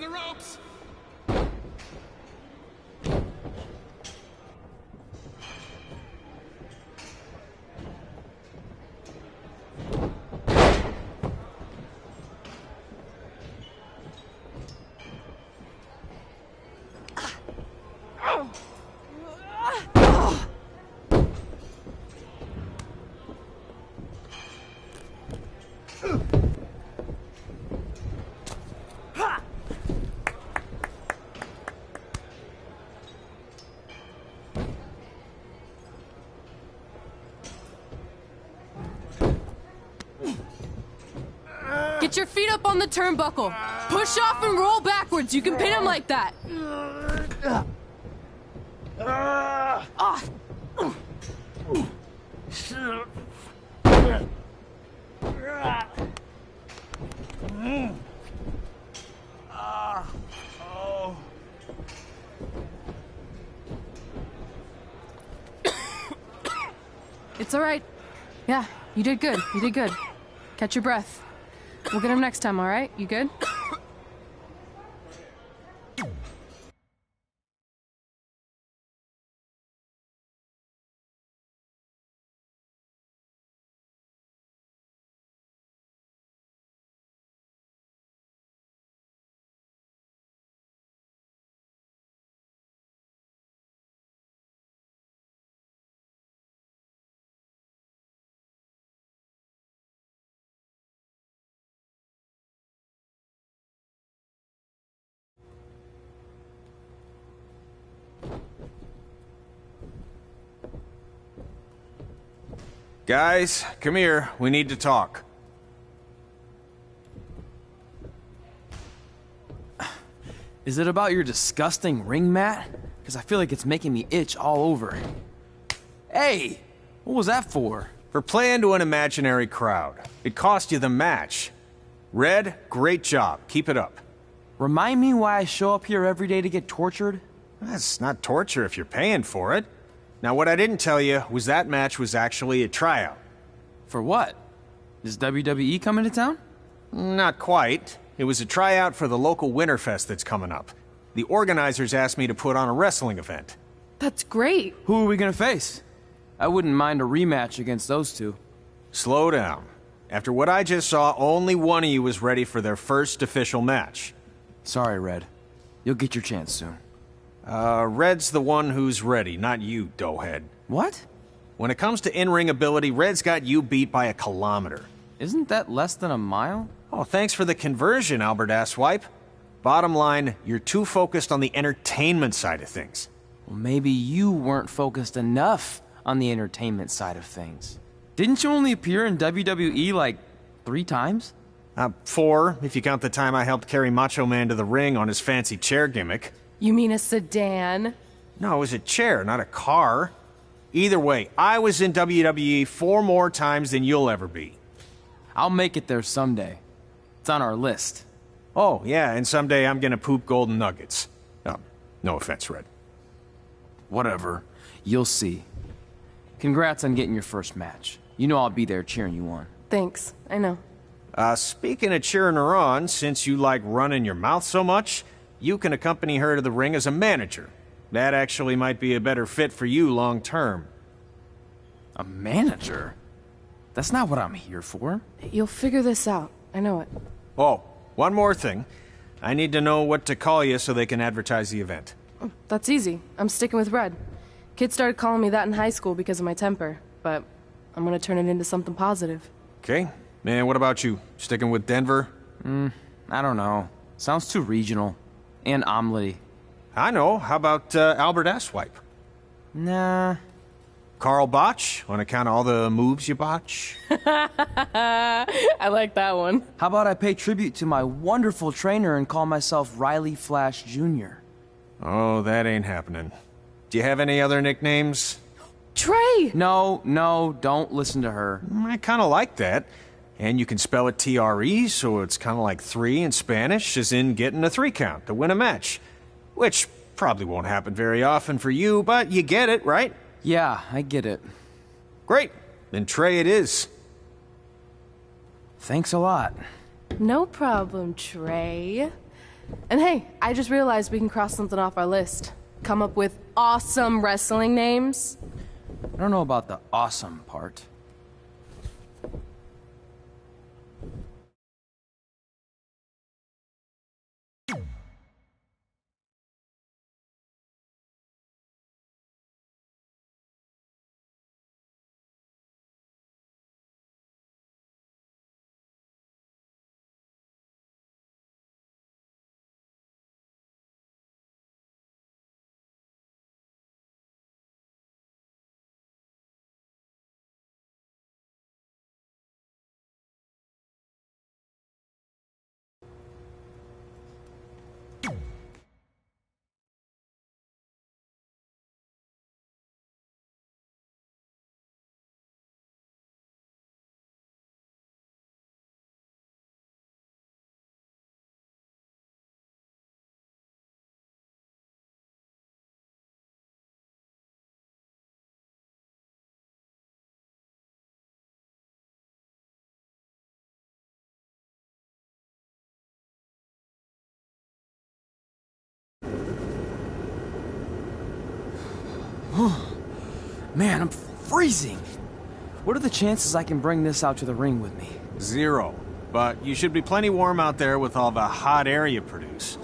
the ropes! Get your feet up on the turnbuckle. Push off and roll backwards. You can pin him like that. It's all right. Yeah, you did good. You did good. Catch your breath. We'll get him next time, all right? You good? Guys, come here. We need to talk. Is it about your disgusting ring mat? Because I feel like it's making me itch all over. Hey! What was that for? For playing to an imaginary crowd. It cost you the match. Red, great job. Keep it up. Remind me why I show up here every day to get tortured? That's not torture if you're paying for it. Now, what I didn't tell you was that match was actually a tryout. For what? Is WWE coming to town? Not quite. It was a tryout for the local Winterfest that's coming up. The organizers asked me to put on a wrestling event. That's great. Who are we gonna face? I wouldn't mind a rematch against those two. Slow down. After what I just saw, only one of you was ready for their first official match. Sorry, Red. You'll get your chance soon. Red's the one who's ready, not you, doughhead. What? When it comes to in-ring ability, Red's got you beat by a kilometer. Isn't that less than a mile? Oh, thanks for the conversion, Albert Asswipe. Bottom line, you're too focused on the entertainment side of things. Well, maybe you weren't focused enough on the entertainment side of things. Didn't you only appear in WWE like 3 times? 4, if you count the time I helped carry Macho Man to the ring on his fancy chair gimmick. You mean a sedan? No, it was a chair, not a car. Either way, I was in WWE 4 more times than you'll ever be. I'll make it there someday. It's on our list. Oh, yeah, and someday I'm gonna poop golden nuggets. No offense, Red. Whatever. You'll see. Congrats on getting your first match. You know I'll be there cheering you on. Thanks. I know. Speaking of cheering her on, since you like running your mouth so much, you can accompany her to the ring as a manager. That actually might be a better fit for you long term. A manager? That's not what I'm here for. You'll figure this out. I know it. Oh, one more thing. I need to know what to call you so they can advertise the event. That's easy. I'm sticking with Red. Kids started calling me that in high school because of my temper, but I'm gonna turn it into something positive. Okay. Man, what about you? Sticking with Denver? I don't know. Sounds too regional. And omelette-y. I know. How about Albert Asswipe? Nah. Carl Botch, on account of all the moves you botch? I like that one. How about I pay tribute to my wonderful trainer and call myself Riley Flash Jr.? Oh, that ain't happening. Do you have any other nicknames? Trey! No, don't listen to her. I kind of like that. And you can spell it T-R-E, so it's kind of like 3 in Spanish, as in getting a 3 count to win a match. Which probably won't happen very often for you, but you get it, right? Yeah, I get it. Great. Then Trey it is. Thanks a lot. No problem, Trey. And hey, I just realized we can cross something off our list. Come up with awesome wrestling names. I don't know about the awesome part. Man, I'm freezing. What are the chances I can bring this out to the ring with me? 0. But you should be plenty warm out there with all the hot air you produce.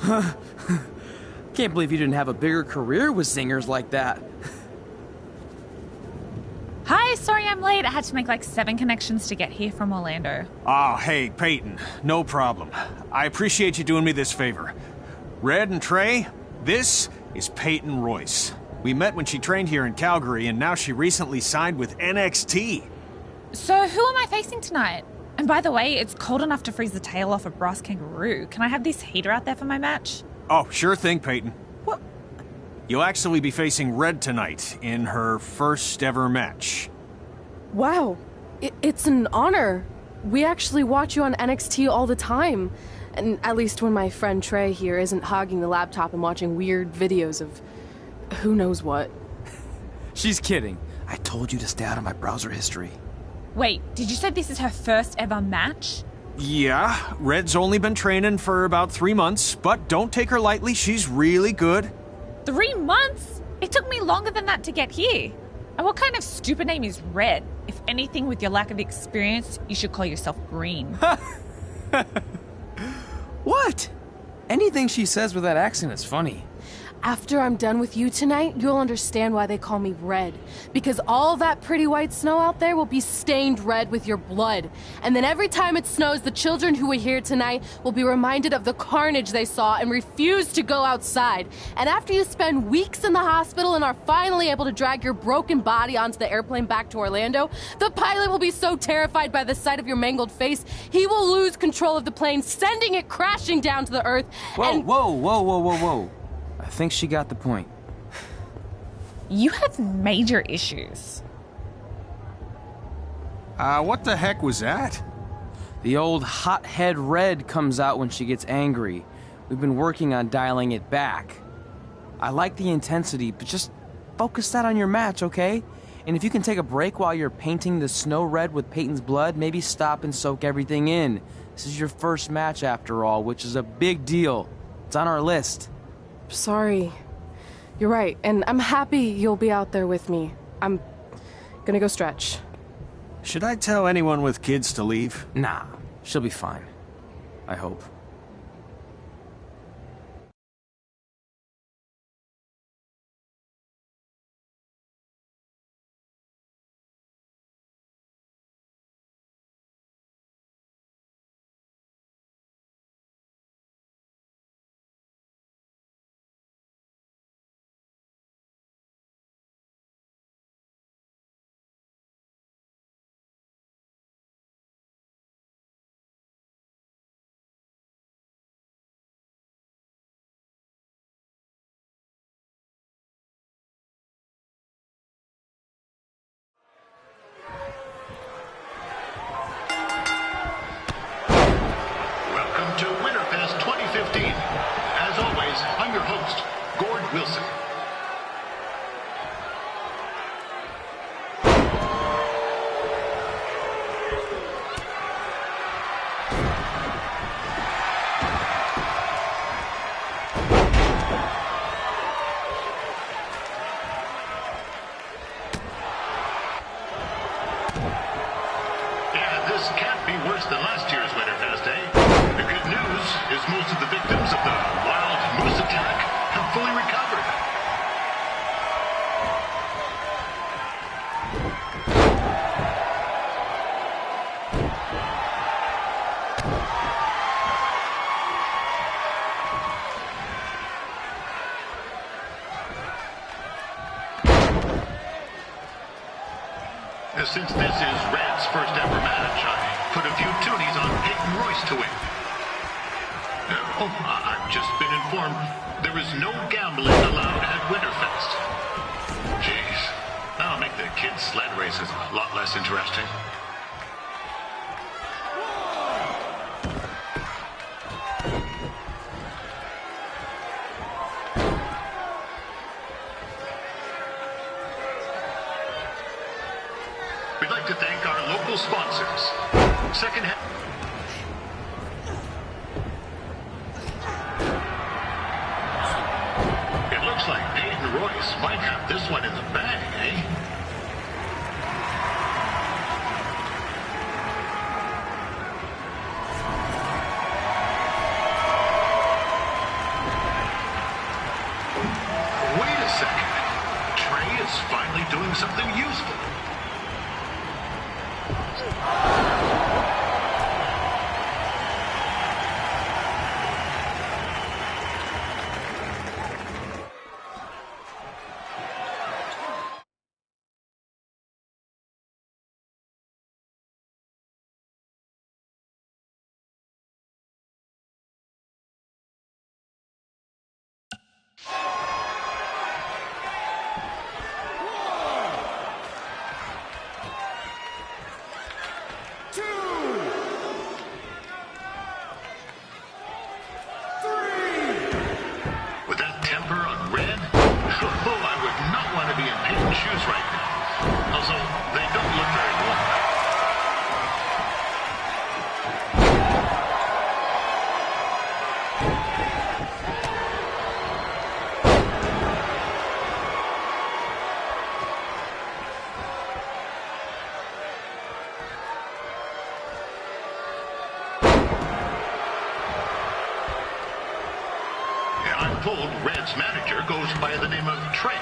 Can't believe you didn't have a bigger career with singers like that. Hi, sorry I'm late. I had to make like 7 connections to get here from Orlando. Oh, hey, Peyton. No problem. I appreciate you doing me this favor. Red and Trey, this is Peyton Royce. We met when she trained here in Calgary, and now she recently signed with NXT. So who am I facing tonight? And by the way, it's cold enough to freeze the tail off a brass kangaroo. Can I have this heater out there for my match? Oh, sure thing, Peyton. What? You'll actually be facing Red tonight in her first ever match. Wow, it's an honor. We actually watch you on NXT all the time. And at least when my friend Trey here isn't hogging the laptop and watching weird videos of who knows what. She's kidding. I told you to stay out of my browser history. Wait, did you say this is her first ever match? Yeah, Red's only been training for about 3 months, but don't take her lightly, she's really good. 3 months? It took me longer than that to get here. And what kind of stupid name is Red? If anything, with your lack of experience, you should call yourself Green. What? Anything she says with that accent is funny. After I'm done with you tonight, you'll understand why they call me Red. Because all that pretty white snow out there will be stained red with your blood. And then every time it snows, the children who were here tonight will be reminded of the carnage they saw and refuse to go outside. And after you spend weeks in the hospital and are finally able to drag your broken body onto the airplane back to Orlando, the pilot will be so terrified by the sight of your mangled face, he will lose control of the plane, sending it crashing down to the earth. Whoa. I think she got the point. You have major issues. What the heck was that? The old hothead Red comes out when she gets angry. We've been working on dialing it back. I like the intensity, but just focus that on your match, okay? And if you can take a break while you're painting the snow red with Peyton's blood, maybe stop and soak everything in. This is your first match after all, which is a big deal. It's on our list. Sorry. You're right, and I'm happy you'll be out there with me. I'm gonna go stretch. Should I tell anyone with kids to leave? Nah, she'll be fine. I hope. Yeah, this can't be worse than last year's Winterfest, eh? The good news is most of the victims of the wild moose attack have fully recovered. Since this is Red's first ever match, I put a few toonies on Peyton Royce to win. I've just been informed there is no gambling allowed at Winterfest. Jeez, that'll make the kids' sled races a lot less interesting. We'd like to thank our local sponsors. Secondhand. It looks like Peyton Royce might have this one in the bag, eh? Wait a second. Trey is finally doing something useful. Told Red's manager goes by the name of Trey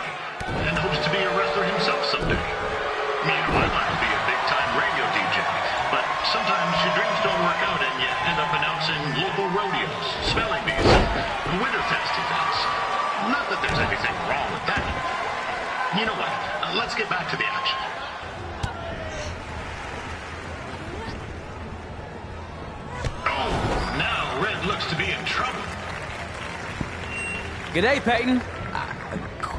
and hopes to be a wrestler himself someday. Me and I want to be a big-time radio DJ, but sometimes your dreams don't work out and you end up announcing local rodeos, spelling bees, and Winterfest events. Not that there's anything wrong with that. You know what? Let's get back to the action. Oh, now Red looks to be in trouble. G'day, Peyton.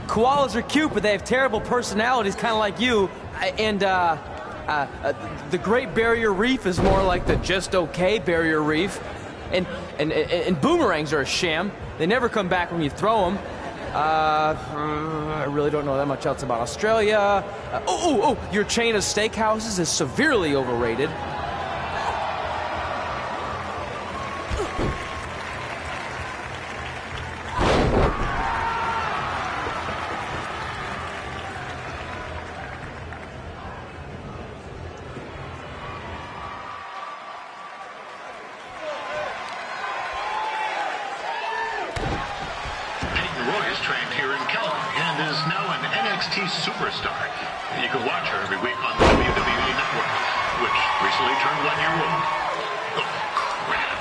Koalas are cute, but they have terrible personalities, kind of like you. And, the Great Barrier Reef is more like the just okay Barrier Reef. And boomerangs are a sham. They never come back when you throw them. I really don't know that much else about Australia. Your chain of steakhouses is severely overrated. Superstar. You can watch her every week on the WWE Network, which recently turned 1 year old. Oh, crap.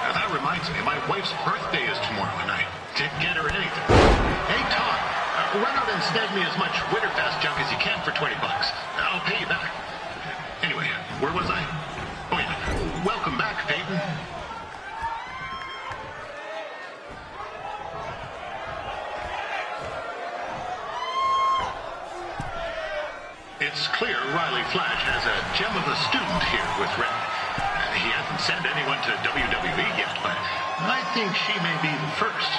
Now, that reminds me, my wife's birthday is tomorrow, and I didn't get her anything. Hey, Todd, run out and snag me as much Winterfest junk as you can for $20. I'll pay you back. Anyway, where was I? Oh, yeah. Welcome back, Peyton. It's clear Riley Flash has a gem of a student here with Red. He hasn't sent anyone to WWE yet, but I think she may be the first.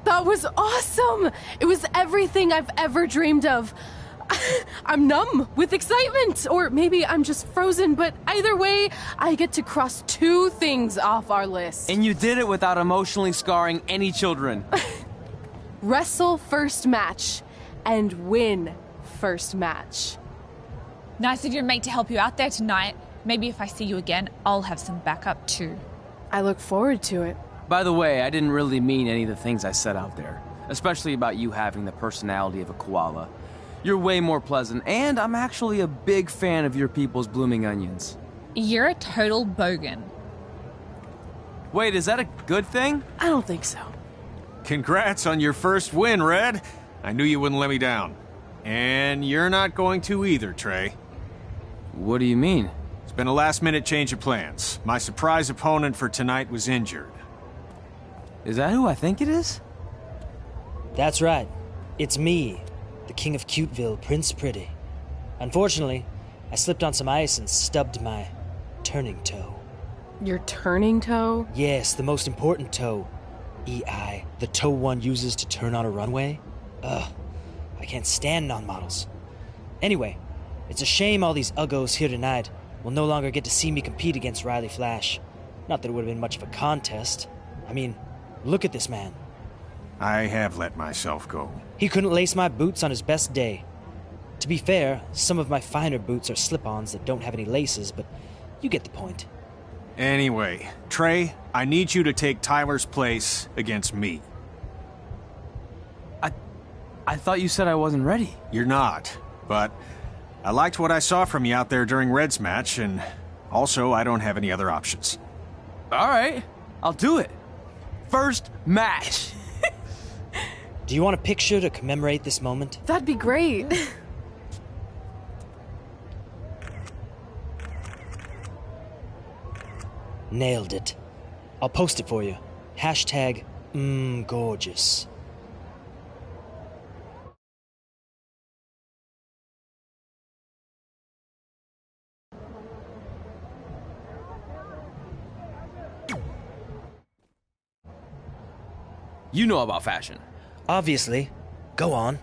That was awesome! It was everything I've ever dreamed of. I'm numb with excitement, or maybe I'm just frozen, but either way, I get to cross 2 things off our list. And you did it without emotionally scarring any children. Wrestle first match and win first match. Nice of your mate to help you out there tonight. Maybe if I see you again, I'll have some backup too. I look forward to it. By the way, I didn't really mean any of the things I said out there, especially about you having the personality of a koala. You're way more pleasant, and I'm actually a big fan of your people's blooming onions. You're a total bogan. Wait, is that a good thing? I don't think so. Congrats on your first win, Red. I knew you wouldn't let me down. And you're not going to either, Trey. What do you mean? It's been a last-minute change of plans. My surprise opponent for tonight was injured. Is that who I think it is? That's right. It's me, the King of Cuteville, Prince Pretty. Unfortunately, I slipped on some ice and stubbed my turning toe. Your turning toe? Yes, the most important toe. EI, the toe one uses to turn on a runway. Ugh, I can't stand non-models. Anyway, it's a shame all these uggos here tonight will no longer get to see me compete against Riley Flash. Not that it would have been much of a contest. I mean, look at this man. I have let myself go. He couldn't lace my boots on his best day. To be fair, some of my finer boots are slip-ons that don't have any laces, but you get the point. Anyway, Trey, I need you to take Tyler's place against me. I thought you said I wasn't ready. You're not, but I liked what I saw from you out there during Red's match, and also I don't have any other options. All right, I'll do it. First match. Do you want a picture to commemorate this moment? That'd be great. Nailed it. I'll post it for you. Hashtag gorgeous. You know about fashion. Obviously. Go on.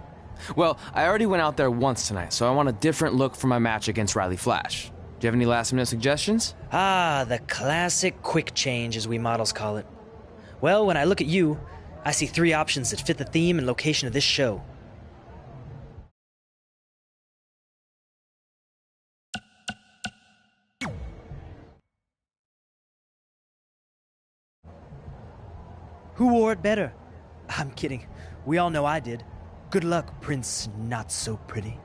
Well, I already went out there once tonight, so I want a different look for my match against Riley Flash. Do you have any last-minute suggestions? Ah, the classic quick change, as we models call it. Well, when I look at you, I see 3 options that fit the theme and location of this show. Who wore it better? I'm kidding. We all know I did. Good luck, Prince Not So Pretty.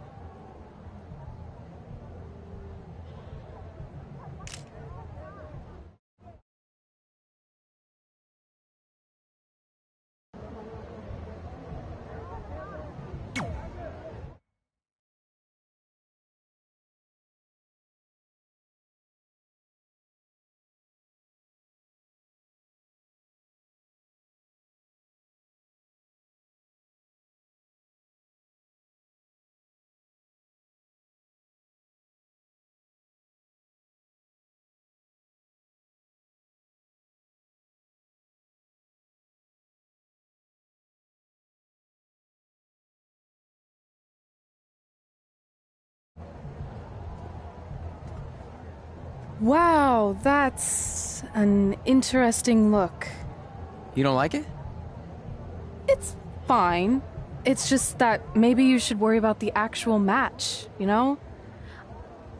Wow, that's an interesting look. You don't like it? It's fine. It's just that maybe you should worry about the actual match, you know?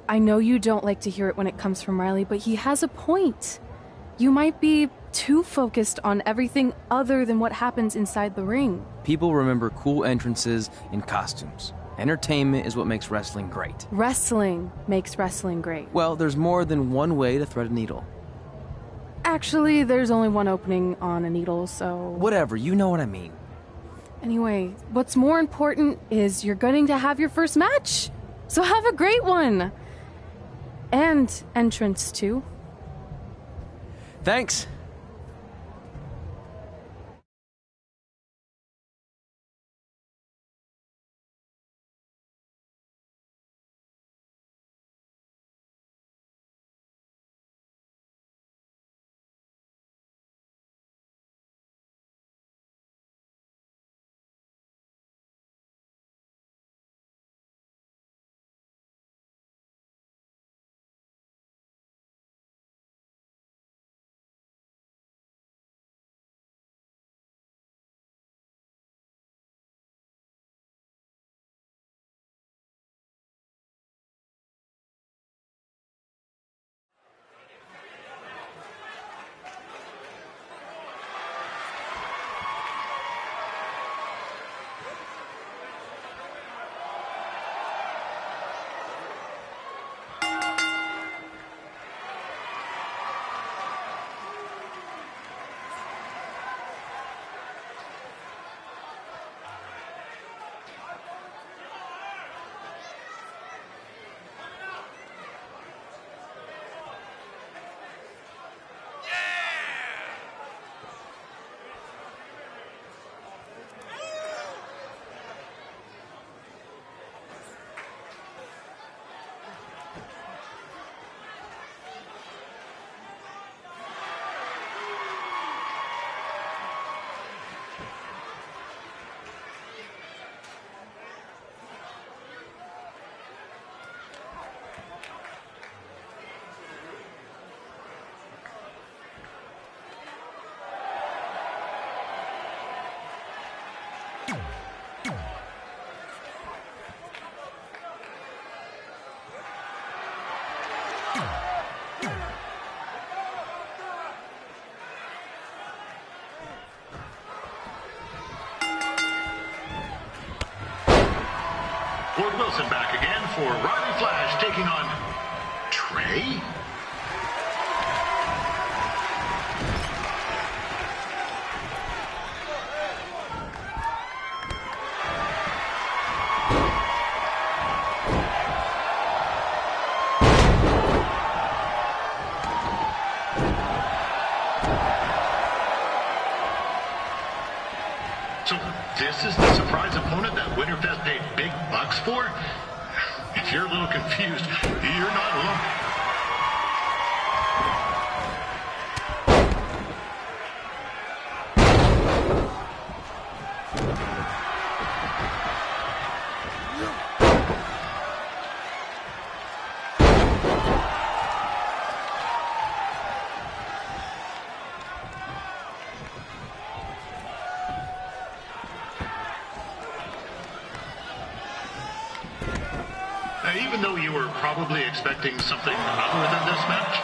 I know you don't like to hear it when it comes from Riley, but he has a point. You might be too focused on everything other than what happens inside the ring. People remember cool entrances and costumes. Entertainment is what makes wrestling great. Wrestling makes wrestling great. Well, there's more than one way to thread a needle. Actually, there's only one opening on a needle, so... Whatever, you know what I mean. Anyway, what's more important is you're going to have your first match. So have a great one. And entrance, too. Thanks. Ford Wilson back again for Riley Flash taking on Trey? So this is the surprise opponent that Winterfest paid big bucks for? If you're a little confused, you're not alone. Even though you were probably expecting something other than this match,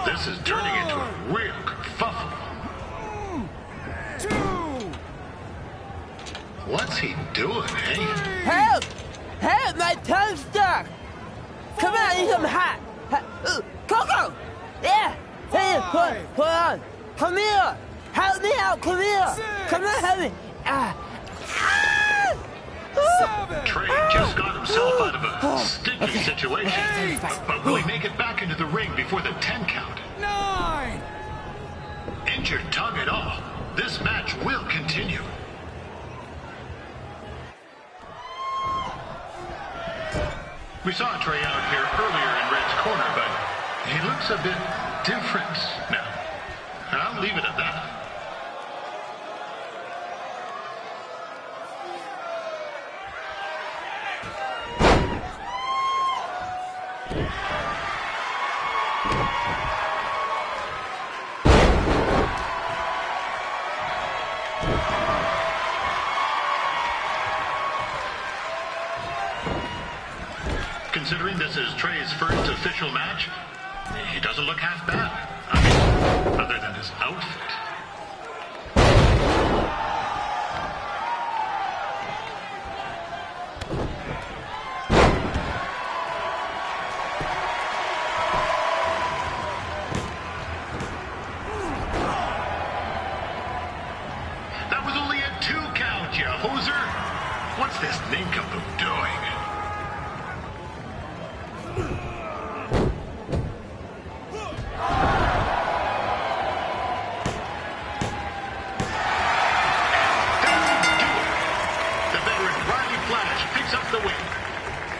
this is turning into a real kerfuffle. What's he doing, eh? Help! Help! My tongue's stuck! Come on, I need some hot! Coco! Yeah! Hey, hold on! Come here! Help me out! Come here! Come on, help me! Trey just got himself out of a sticky situation. But will he make it back into the ring before the 10 count? 9! Injured tongue at all. This match will continue. We saw Trey out here earlier in Red's corner, but he looks a bit different now. I'll leave it at that. Considering this is Trey's first official match, he doesn't look half bad. I mean, other than his outfit. That was only a 2 count, you hoser. What's this nincompoop doing?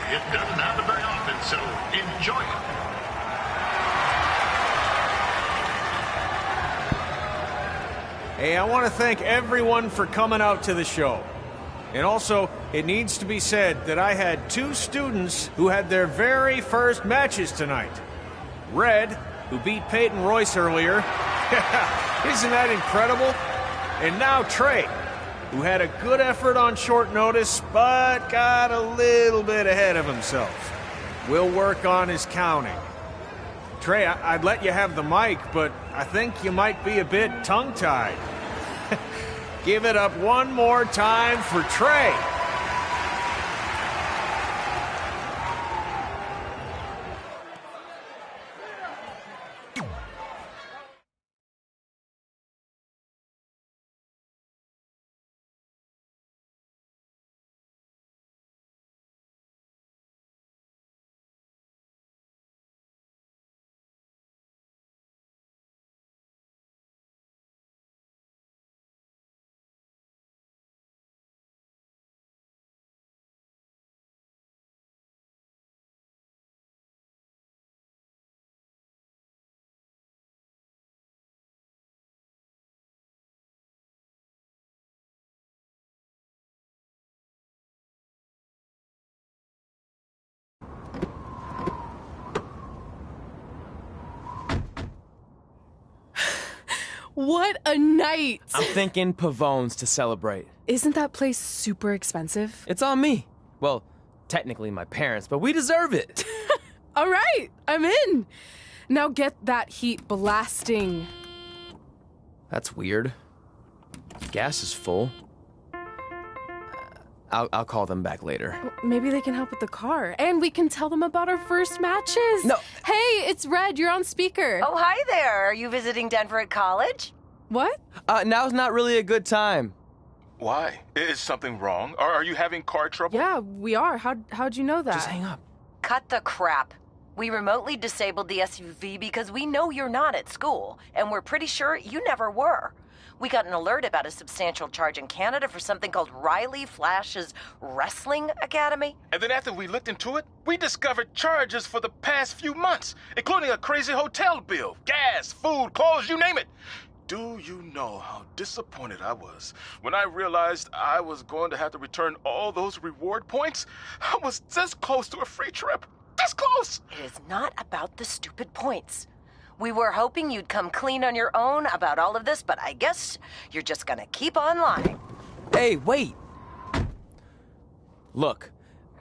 It doesn't happen very often, so enjoy it. Hey, I want to thank everyone for coming out to the show. And also, it needs to be said that I had 2 students who had their very first matches tonight. Red, who beat Peyton Royce earlier. Isn't that incredible? And now Trey, who had a good effort on short notice, but got a little bit ahead of himself. We'll work on his counting. Trey, I'd let you have the mic, but I think you might be a bit tongue-tied. Give it up one more time for Trey. What a night! I'm thinking Pavone's to celebrate. Isn't that place super expensive? It's on me. Well, technically my parents, but we deserve it. All right, I'm in. Now get that heat blasting. That's weird. Gas is full. I'll call them back later. Maybe they can help with the car. And we can tell them about our first matches. No. Hey, it's Red. You're on speaker. Oh, hi there. Are you visiting Denver at college? What? Now's not really a good time. Why? Is something wrong? Are you having car trouble? Yeah, we are. How'd you know that? Just hang up. Cut the crap. We remotely disabled the SUV because we know you're not at school, and we're pretty sure you never were. We got an alert about a substantial charge in Canada for something called Riley Flash's Wrestling Academy. And then after we looked into it, we discovered charges for the past few months, including a crazy hotel bill, gas, food, clothes, you name it. Do you know how disappointed I was when I realized I was going to have to return all those reward points? I was this close to a free trip. This close! It is not about the stupid points. We were hoping you'd come clean on your own about all of this, but I guess you're just gonna keep on lying. Hey, wait! Look,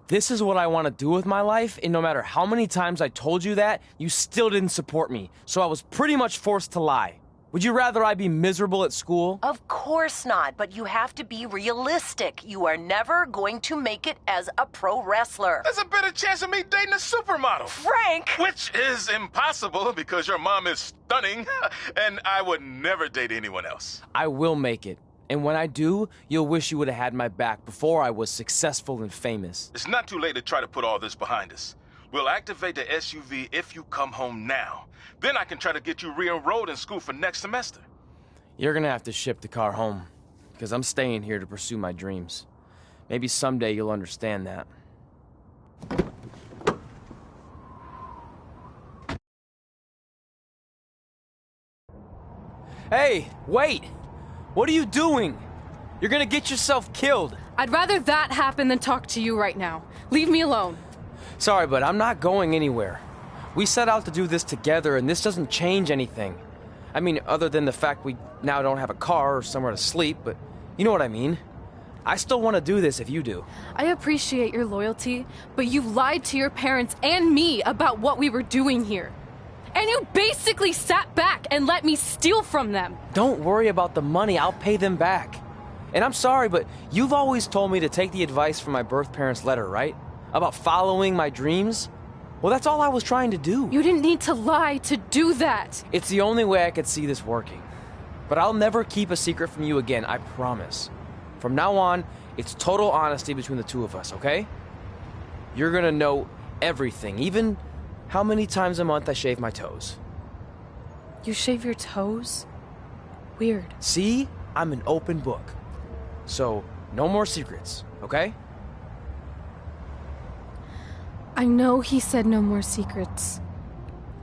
this is what I want to do with my life, and no matter how many times I told you that, you still didn't support me, so I was pretty much forced to lie. Would you rather I be miserable at school? Of course not, but you have to be realistic. You are never going to make it as a pro wrestler. There's a better chance of me dating a supermodel. Frank! Which is impossible because your mom is stunning, and I would never date anyone else. I will make it. And when I do, you'll wish you would have had my back before I was successful and famous. It's not too late to try to put all this behind us. We'll activate the SUV if you come home now. Then I can try to get you re-enrolled in school for next semester. You're gonna have to ship the car home, because I'm staying here to pursue my dreams. Maybe someday you'll understand that. Hey, wait! What are you doing? You're gonna get yourself killed. I'd rather that happen than talk to you right now. Leave me alone. Sorry, but I'm not going anywhere. We set out to do this together, and this doesn't change anything. I mean, other than the fact we now don't have a car or somewhere to sleep, but you know what I mean. I still want to do this if you do. I appreciate your loyalty, but you lied to your parents and me about what we were doing here. And you basically sat back and let me steal from them. Don't worry about the money, I'll pay them back. And I'm sorry, but you've always told me to take the advice from my birth parents' letter, right? About following my dreams? Well, that's all I was trying to do. You didn't need to lie to do that. It's the only way I could see this working. But I'll never keep a secret from you again, I promise. From now on, it's total honesty between the two of us, okay? You're gonna know everything, even how many times a month I shave my toes. You shave your toes? Weird. See? I'm an open book. So, no more secrets, okay? I know he said no more secrets,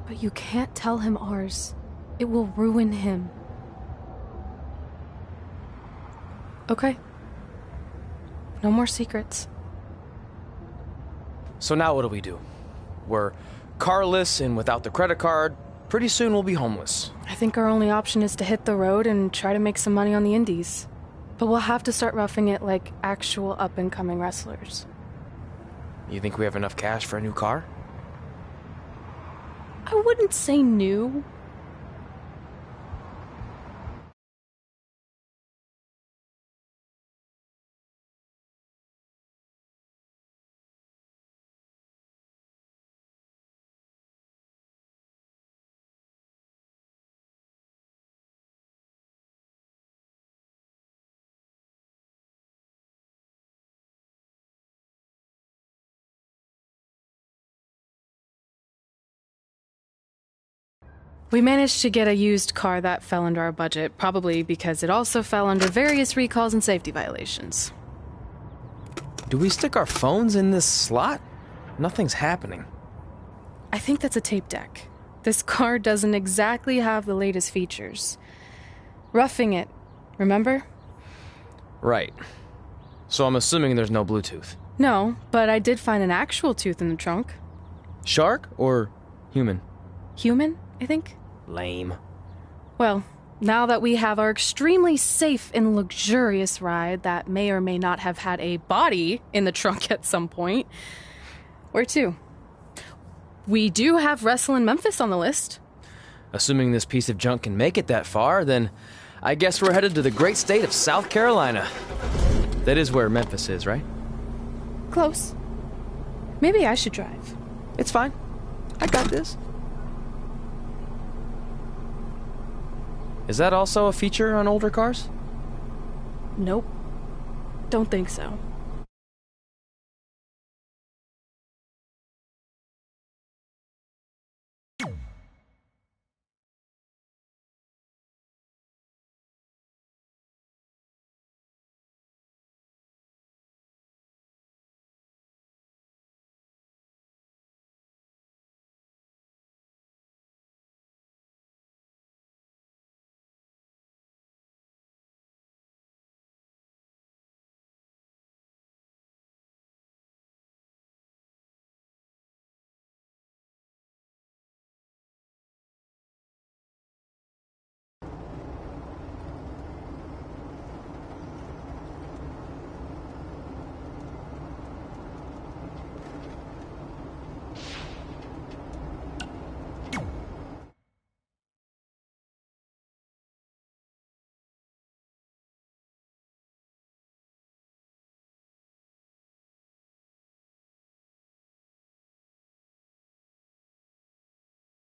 but you can't tell him ours. It will ruin him. Okay. No more secrets. So now what do? We're carless and without the credit card. Pretty soon we'll be homeless. I think our only option is to hit the road and try to make some money on the indies. But we'll have to start roughing it like actual up-and-coming wrestlers. You think we have enough cash for a new car? I wouldn't say new. We managed to get a used car that fell under our budget, probably because it also fell under various recalls and safety violations. Do we stick our phones in this slot? Nothing's happening. I think that's a tape deck. This car doesn't exactly have the latest features. Roughing it, remember? Right. So I'm assuming there's no Bluetooth. No, but I did find an actual tooth in the trunk. Shark or human? Human, I think. Lame. Well, now that we have our extremely safe and luxurious ride that may or may not have had a body in the trunk at some point, where to? We do have Wrestle in Memphis on the list. Assuming this piece of junk can make it that far, then I guess we're headed to the great state of South Carolina. That is where Memphis is, right? Close. Maybe I should drive. It's fine. I got this. Is that also a feature on older cars? Nope. Don't think so.